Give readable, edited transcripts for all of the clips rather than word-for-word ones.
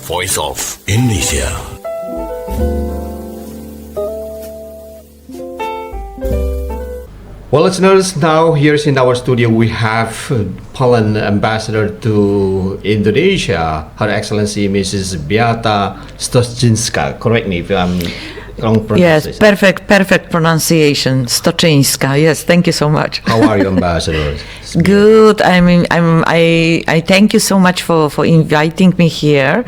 Voice of Indonesia. Well, listeners, now here in our studio we have Poland ambassador to Indonesia, Her Excellency Mrs. Beata Stoczyńska. Correct me if I'm wrong pronunciation. Yes, perfect pronunciation. Stoczyńska. Yes, thank you so much. How are you, ambassador? Good. I thank you so much for inviting me here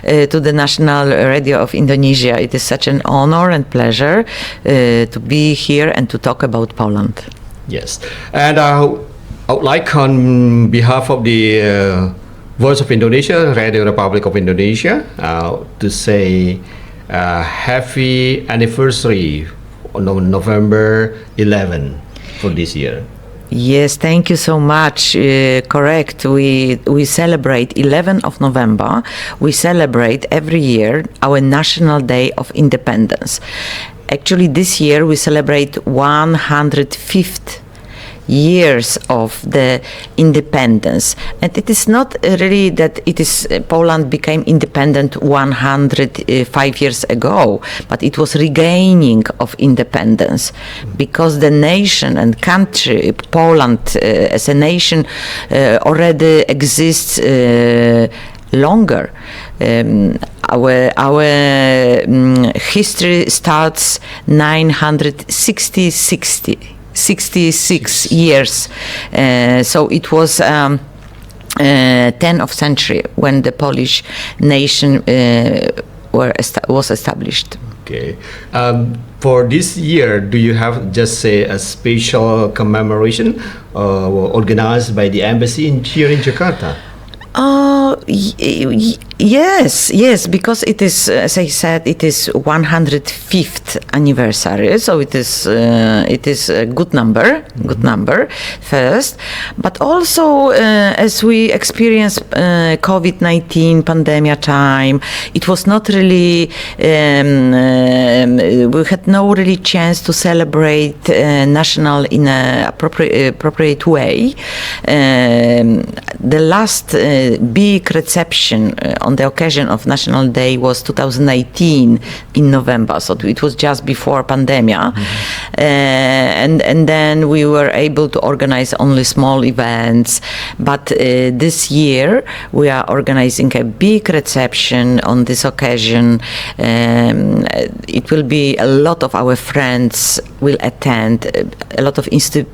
to the National Radio of Indonesia. It is such an honor and pleasure to be here and to talk about Poland. Yes, and I would like on behalf of the Voice of Indonesia, Radio Republic of Indonesia, to say happy anniversary on November 11 for this year. Yes, thank you so much. Correct. We celebrate 11th of November. We celebrate every year our National Day of Independence. Actually, this year we celebrate 105th years of the independence, and it is not really that it is Poland became independent 105 years ago, but it was regaining of independence because the nation and country Poland as a nation already exists longer. Our history starts 66 years. So it was 10th of century when the Polish nation was established. Okay. For this year, do you have just say a special commemoration organized by the embassy here in Jakarta? Yes, because it is, as I said, it is 105th anniversary, so it is a good number first, but also as we experienced COVID-19 pandemic time, it was not really we had no really chance to celebrate national in a appropriate way. The last big reception on the occasion of National Day was 2018 in November, so it was just before pandemic. And then we were able to organize only small events, but this year we are organizing a big reception on this occasion. It will be a lot of our friends will attend, a lot of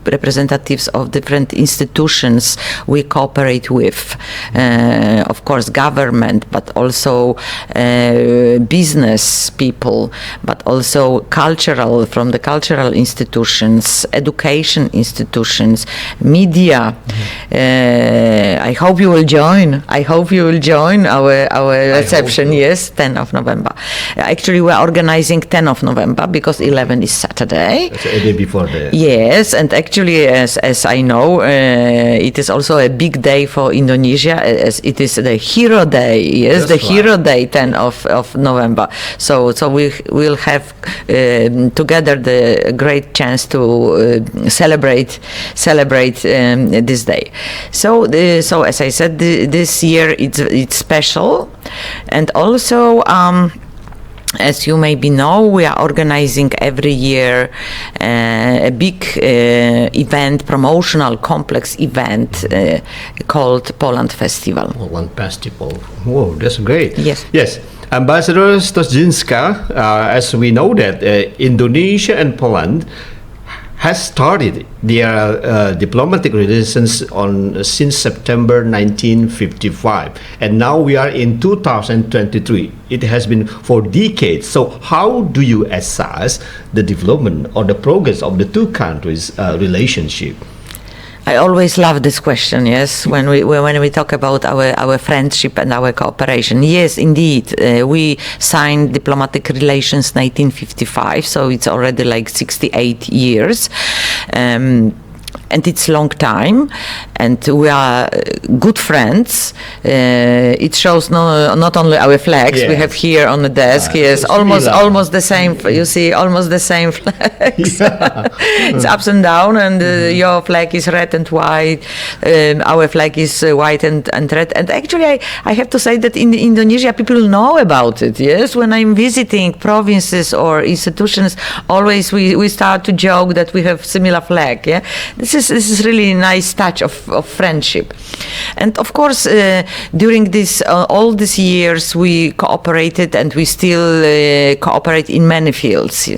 representatives of different institutions we cooperate with, of course government, but also business people, but also from the cultural institutions, education institutions, media. I hope you will join. Our reception. Yes, 10th of November. Actually, we are organizing 10th of November because 11 is Saturday. That's a day before the. Yes, and actually, as I know, it is also a big day for Indonesia, as it is the Hero Day. Yes, That's Hero Day, 10th of November. So we will have together the great chance to celebrate this day. So as I said, this year it's special, and also. As you maybe know, we are organizing every year a big event, promotional complex event called Poland Festival. Poland Festival. Whoa, that's great. Yes. Yes. Ambassador Stoczyńska, as we know that Indonesia and Poland has started their diplomatic relations since September 1955, and now we are in 2023. It has been for decades. So how do you assess the development or the progress of the two countries' relationship? I always love this question. Yes, when we talk about our friendship and our cooperation. Yes, indeed, we signed diplomatic relations 1955, so it's already like 68 years. and it's long time, and we are good friends. It shows not only our flags we have here on the desk. Yes, almost the same. You see, almost the same flags. It's ups and down, and your flag is red and white. Our flag is white and red. And actually, I have to say that in Indonesia, people know about it. Yes, when I'm visiting provinces or institutions, always we start to joke that we have similar flag. Yeah, this is really a nice touch of friendship. And of course, during all these years, we cooperated, and we still cooperate in many fields.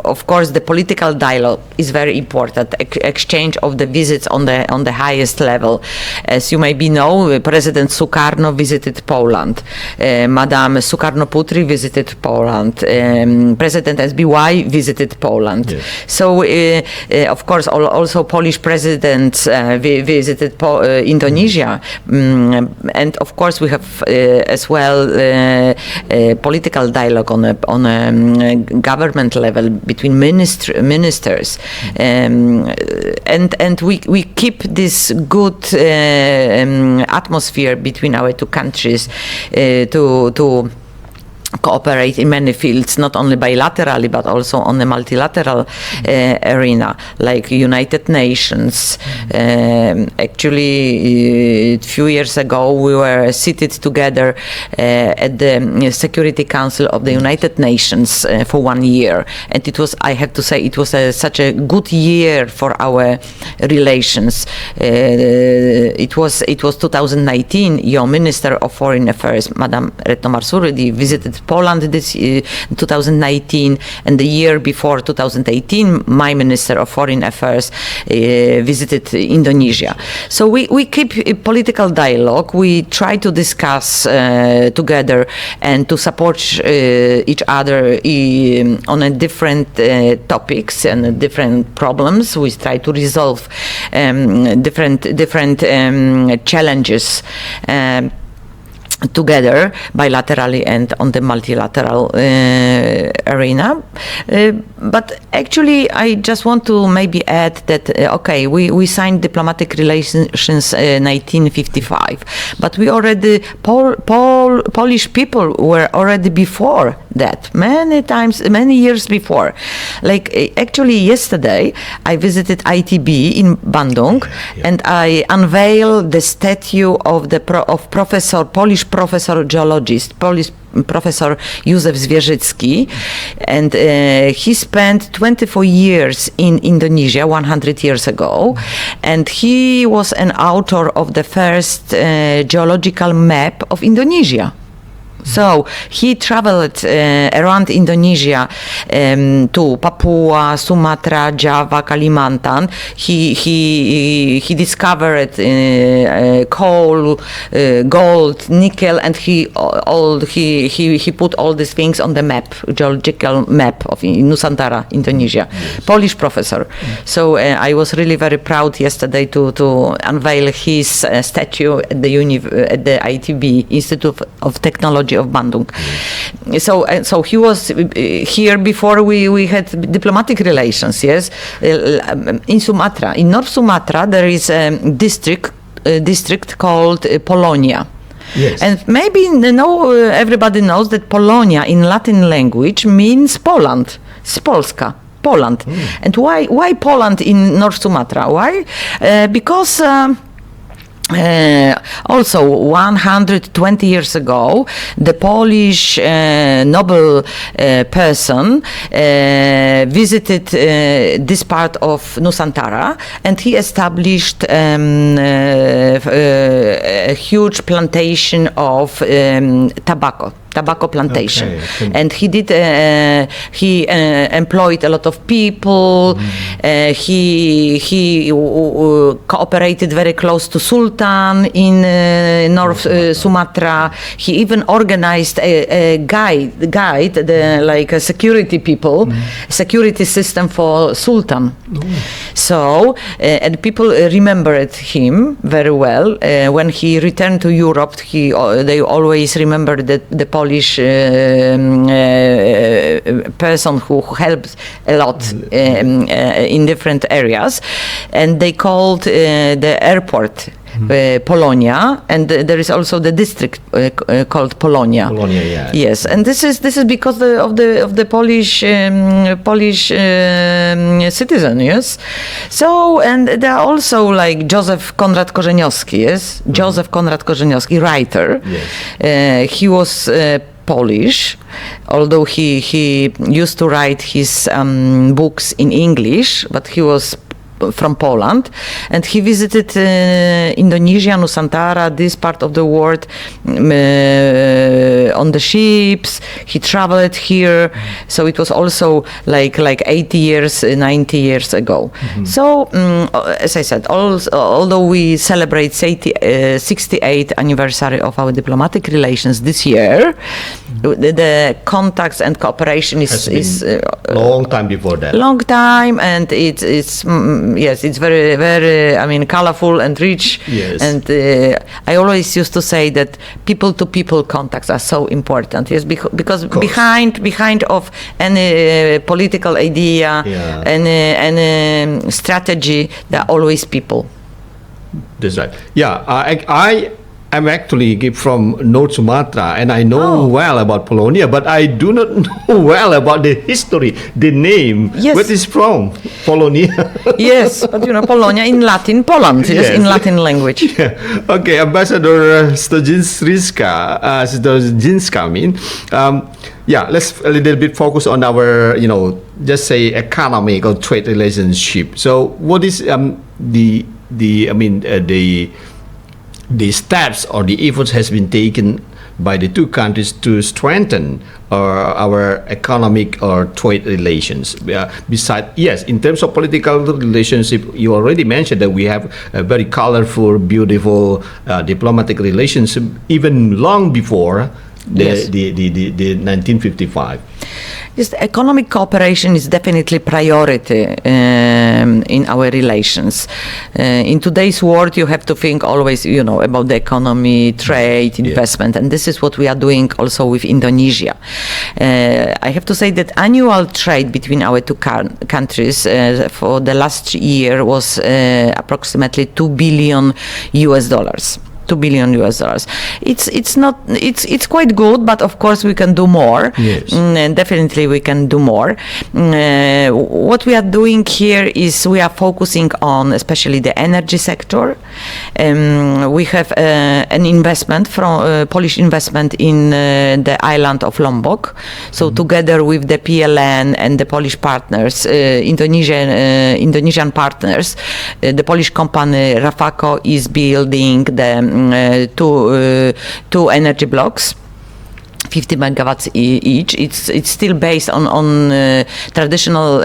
Of course, the political dialogue is very important. Exchange of the visits on the highest level. As you maybe know, President Sukarno visited Poland. Madame Sukarno-Putri visited Poland. President SBY visited Poland. Yes. So, of course, also Polish presidents visited Indonesia. And of course, we have as well political dialogue on a government level between ministers. And we keep this good atmosphere between our two countries to cooperate in many fields, not only bilaterally, but also on the multilateral arena, like United Nations. Actually, a few years ago, we were seated together at the Security Council of the United Nations for 1 year. And it was, I have to say, it was such a good year for our relations. It was 2019. Your Minister of Foreign Affairs, Madame Retno Marsudi, visited Poland this 2019, and the year before 2018, my Minister of Foreign Affairs visited Indonesia. So we keep a political dialogue. We try to discuss together and to support each other on a different topics and different problems. We try to resolve different challenges. Together, bilaterally and on the multilateral arena. But actually, I just want to maybe add that, okay, we signed diplomatic relations in 1955, but we already, Polish people were already before that, many years before. Like, actually, yesterday, I visited ITB in Bandung, and I unveiled the statue of Polish professor geologist, Polish Professor Józef Zwierzycki, and he spent 24 years in Indonesia 100 years ago, and he was an author of the first geological map of Indonesia. So he traveled around Indonesia to Papua, Sumatra, Java, Kalimantan. He discovered coal, gold, nickel, and he put all these things on the map, geological map of Nusantara, Indonesia. Yes. Polish professor. So I was really very proud yesterday to unveil his statue at the ITB, Institute of Technology of Bandung. So he was here before we had diplomatic relations. Yes, in Sumatra, in North Sumatra, there is a district called Polonia. Yes. And maybe everybody knows that Polonia in Latin language means Poland. It's Polska. Poland. And why Poland in North Sumatra? Why? Because also 120 years ago, the Polish noble person visited this part of Nusantara, and he established a huge plantation of tobacco plantation. Okay. And he employed a lot of people. He cooperated very close to Sultan in North Sumatra. He even organized a guide, like a security people, security system for Sultan. So, and people remembered him very well. When he returned to Europe, they always remembered the Polish person who helped a lot in different areas, and they called the airport Polonia, and there is also the district called Polonia. Polonia, yeah. Yes, and this is because of the Polish citizen. Yes, so and there are also like Joseph Konrad Korzeniowski. Yes, Joseph Konrad Korzeniowski, writer. Yes. He was Polish, although he used to write his books in English, but he was from Poland, and he visited Indonesia, Nusantara, this part of the world, on the ships. He traveled here, so it was also like 80 years, 90 years ago. So, as I said, although we celebrate 68th anniversary of our diplomatic relations this year, the contacts and cooperation is long time before that. Long time, and it's yes, it's very, very, I mean, colorful and rich. Yes. And I always used to say that people-to-people contacts are so important. Yes, because behind of any political idea, any strategy, there are always people. That's right. Yeah, I'm actually from North Sumatra, and I know well about Polonia, but I do not know well about the history, the name. Yes. Where is from? Polonia. Yes, but you know, Polonia in Latin, Poland, yes, in Latin language. Yeah. Okay, Ambassador Stoczyńska, I mean. Let's a little bit focus on our, just say economic or trade relationship. So, what is the steps or the efforts has been taken by the two countries to strengthen our economic or trade relations. Besides, yes, in terms of political relationship, you already mentioned that we have a very colorful, beautiful diplomatic relationship even long before the 1955. Yes, economic cooperation is definitely priority in our relations. In today's world, you have to think always, about the economy, trade, investment, and this is what we are doing also with Indonesia. I have to say that annual trade between our two countries for the last year was approximately $2 billion. $2 billion. It's quite good, but of course we can do more. Yes. And definitely we can do more. What we are doing here is we are focusing on especially the energy sector. We have an investment from Polish investment in the island of Lombok. So together with the PLN and the Polish partners, Indonesian partners, the Polish company Rafaco is building the two energy blocks, 50 megawatts each. It's still based on traditional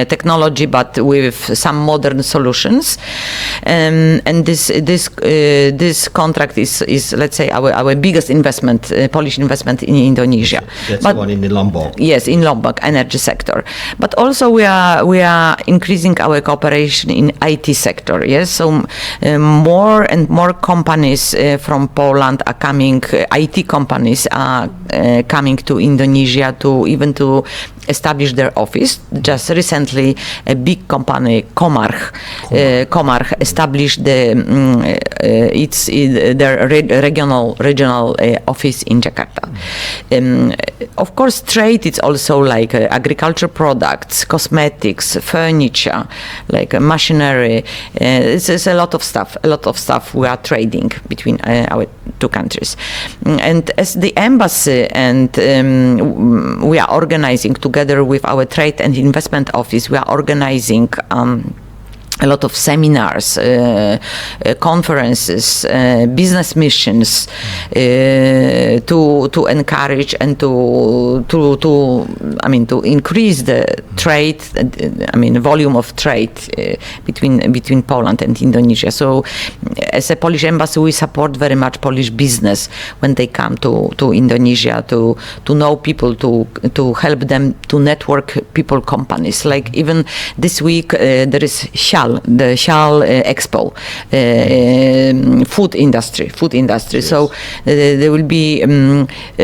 technology, but with some modern solutions. And this contract is let's say our biggest investment, Polish investment in Indonesia. That's the one in the Lombok. Yes, in Lombok energy sector. But also we are increasing our cooperation in IT sector. Yes, so more and more companies from Poland are coming. IT companies are coming to Indonesia to establish their office. Just recently, a big company, Comarch established their regional office in Jakarta. Of course, trade is also like agriculture products, cosmetics, furniture, like machinery. It's a lot of stuff we are trading between our two countries. And as the embassy and we are organizing together with our trade and investment office, we are organizing a lot of seminars, conferences, business missions to encourage and to increase the trade, volume of trade between Poland and Indonesia. So, as a Polish embassy, we support very much Polish business when they come to Indonesia to know people, to help them to network people, companies. Like even this week, there is Shell Expo, food industry. Yes. So there will be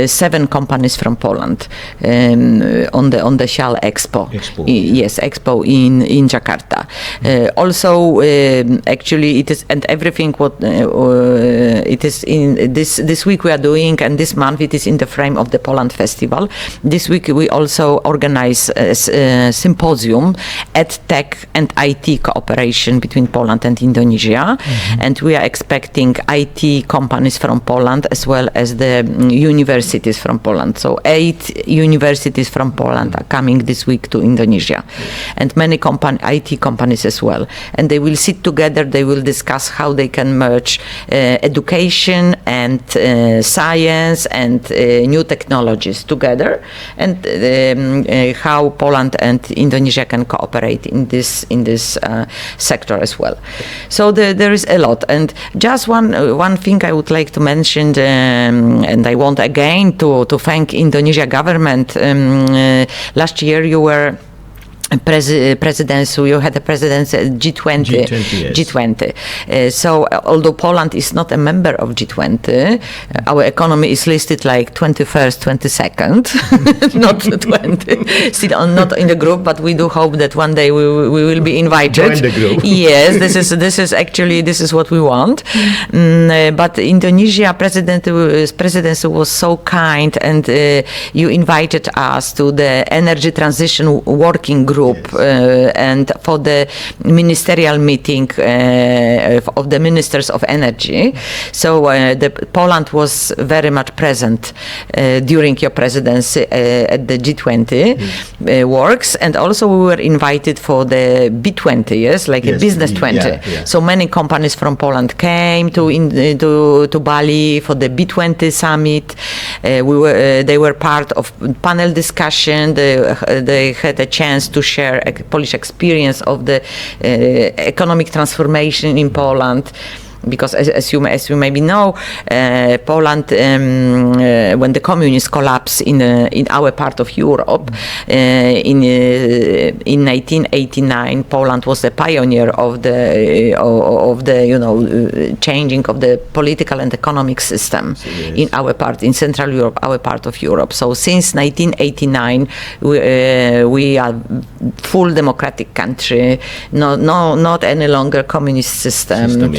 7 companies from Poland on the Shell Expo. Yes, Expo in Jakarta. Also, actually, it is, and everything what it is in this week we are doing, and this month it is in the frame of the Poland Festival. This week we also organize a symposium at tech and IT cooperation between Poland and Indonesia, and we are expecting IT companies from Poland as well as the universities from Poland. So 8 universities from Poland are coming this week to Indonesia, and many IT companies as well. And they will sit together, they will discuss how they can merge education and science and new technologies together, and how Poland and Indonesia can cooperate in this sector as well. So there is a lot. And just one thing I would like to mention, and I want again to thank Indonesia government. Last year you were presidency, you had a presidency at G20. Yes. G20. So although Poland is not a member of G20, our economy is listed like 21st, 22nd, not 20. Still not in the group, but we do hope that one day we will be invited. Join the group. Yes, this is what we want. But Indonesia presidency was so kind, and you invited us to the energy transition working group. And for the ministerial meeting of the ministers of energy. So Poland was very much present during your presidency at the G20 works, and also we were invited for the B20, yes, like a business 20. Yeah. So many companies from Poland came to Bali for the B20 summit. They were part of panel discussion. They had a chance to share a Polish experience of the economic transformation in Poland. Because as you maybe know, Poland, when the communists collapsed in our part of Europe, in 1989, Poland was a pioneer of the changing of the political and economic system in our part, in Central Europe, our part of Europe. So since 1989, we are full democratic country, not any longer communist system.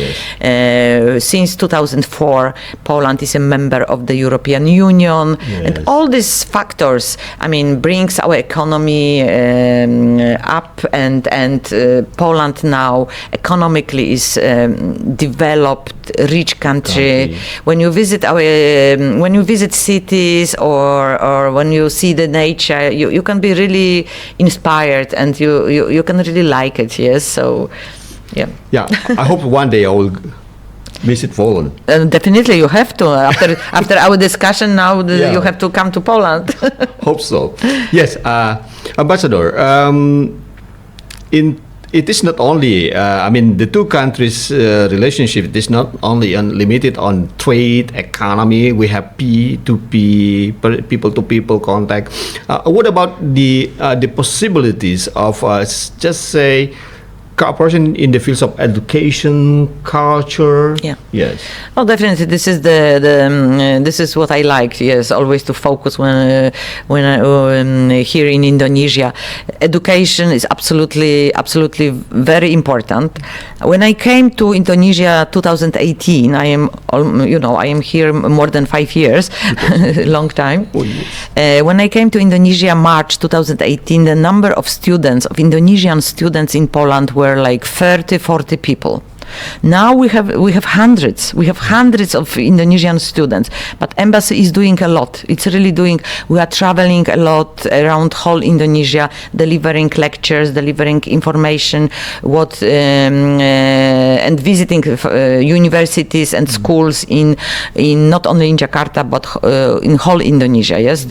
Since 2004, Poland is a member of the European Union, and all these factors, brings our economy up, and Poland now economically is developed, rich country. When you visit cities or when you see the nature, you can be really inspired, and you can really like it. Yes, so yeah. I hope one day I will visit Poland. Definitely, you have to. After our discussion now, you have to come to Poland. Hope so. Yes, Ambassador. It is not only. The two countries' relationship. It is not only limited on trade, economy. We have P2P, people-to-people contact. What about the possibilities of just say cooperation in the fields of education, culture? Yes. Well, definitely, this is this is what I like. Yes, always to focus when here in Indonesia, education is absolutely very important. When I came to Indonesia 2018, I am here more than 5 years, long time. Oh, yes. When I came to Indonesia March 2018, the number of Indonesian students in Poland were like 30-40 people. Now we have hundreds. We have hundreds of Indonesian students, but embassy is doing a lot. It's really doing. We are traveling a lot around whole Indonesia, delivering lectures, delivering information, and visiting universities and schools in not only in Jakarta but in whole Indonesia. Yes,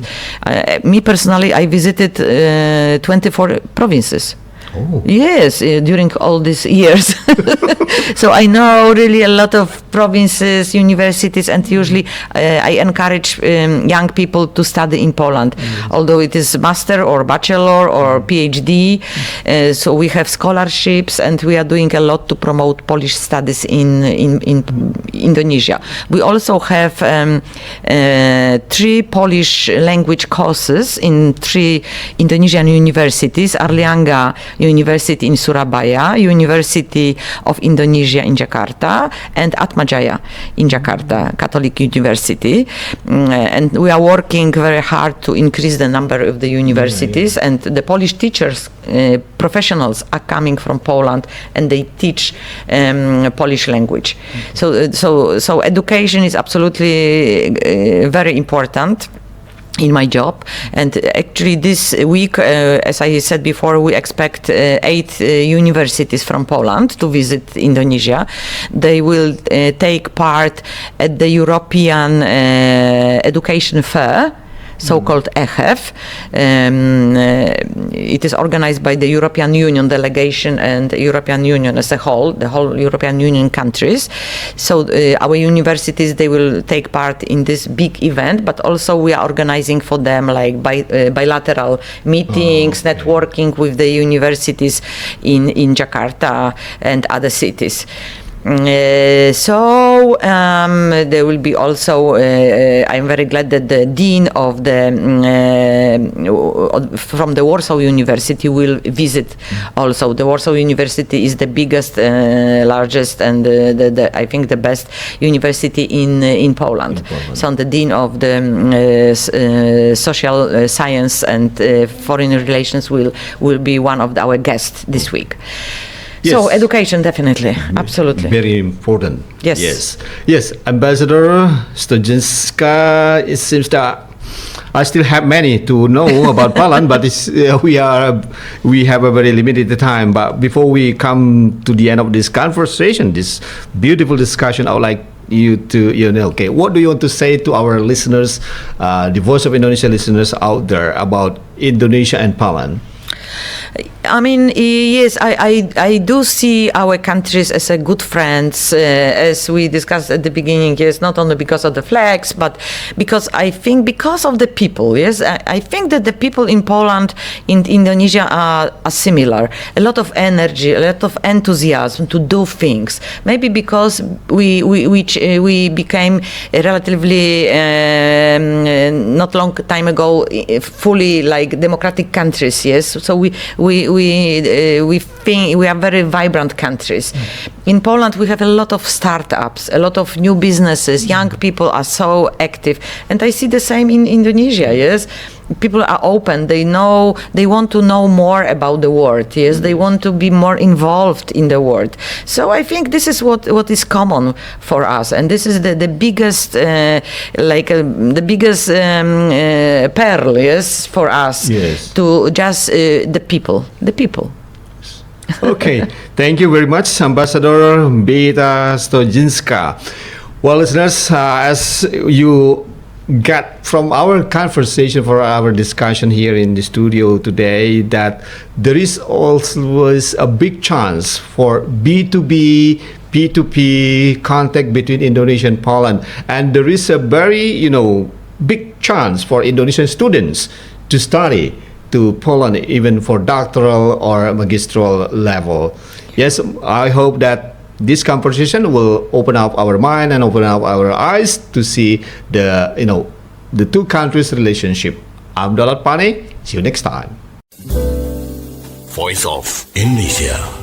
me personally, I visited 24 provinces. Oh. Yes, during all these years. So I know really a lot of provinces, universities, and usually I encourage young people to study in Poland, although it is master or bachelor or PhD. So we have scholarships, and we are doing a lot to promote Polish studies in Indonesia. We also have 3 Polish language courses in 3 Indonesian universities: Airlangga University in Surabaya, University of Indonesia in Jakarta, and Atmajaya in Jakarta, Catholic University. And we are working very hard to increase the number of the universities, and the Polish teachers, professionals are coming from Poland, and they teach Polish language. So education is absolutely very important in my job. And actually this week, as I said before, we expect 8 universities from Poland to visit Indonesia. They will take part at the European Education Fair, so-called EHEF. It is organized by the European Union delegation and the European Union as a whole, the whole European Union countries. So our universities, they will take part in this big event, but also we are organizing for them like bilateral meetings, networking with the universities in Jakarta and other cities. So there will be also, I'm very glad that the dean of the from the Warsaw University will visit also. The Warsaw University is the biggest, largest, and I think the best university in Poland. So the dean of the social science and foreign relations will be one of our guests this week. Yes. So education, definitely, absolutely. Very important. Yes. Yes. Ambassador Stoczyńska, it seems that I still have many to know about Poland, but we have a very limited time. But before we come to the end of this conversation, this beautiful discussion, I would like you to, okay, what do you want to say to our listeners, the Voice of Indonesia listeners out there about Indonesia and Poland? I mean, yes, I do see our countries as a good friends, as we discussed at the beginning, yes, not only because of the flags, but because I think because of the people, yes. I think that the people in Poland, in Indonesia are similar. A lot of energy, a lot of enthusiasm to do things. Maybe because we became relatively not long time ago fully like democratic countries, yes. So we think we are very vibrant countries. In Poland, we have a lot of startups, a lot of new businesses. Young people are so active, and I see the same in Indonesia. Yes, people are open. They want to know more about the world. Yes, they want to be more involved in the world. So I think this is what is common for us, and this is the biggest, the biggest pearl, yes, for us. Yes. To just the people. Okay, thank you very much, Ambassador Beata Stoczyńska. Well, listeners, as you got from our conversation, for our discussion here in the studio today, that there is always a big chance for B2B, P2P contact between Indonesia and Poland, and there is a very, big chance for Indonesian students to study to Poland, even for doctoral or magistral level. Yes, I hope that this conversation will open up our mind and open up our eyes to see the two countries' relationship. I'm Dolat Pane. See you next time. Voice of Indonesia.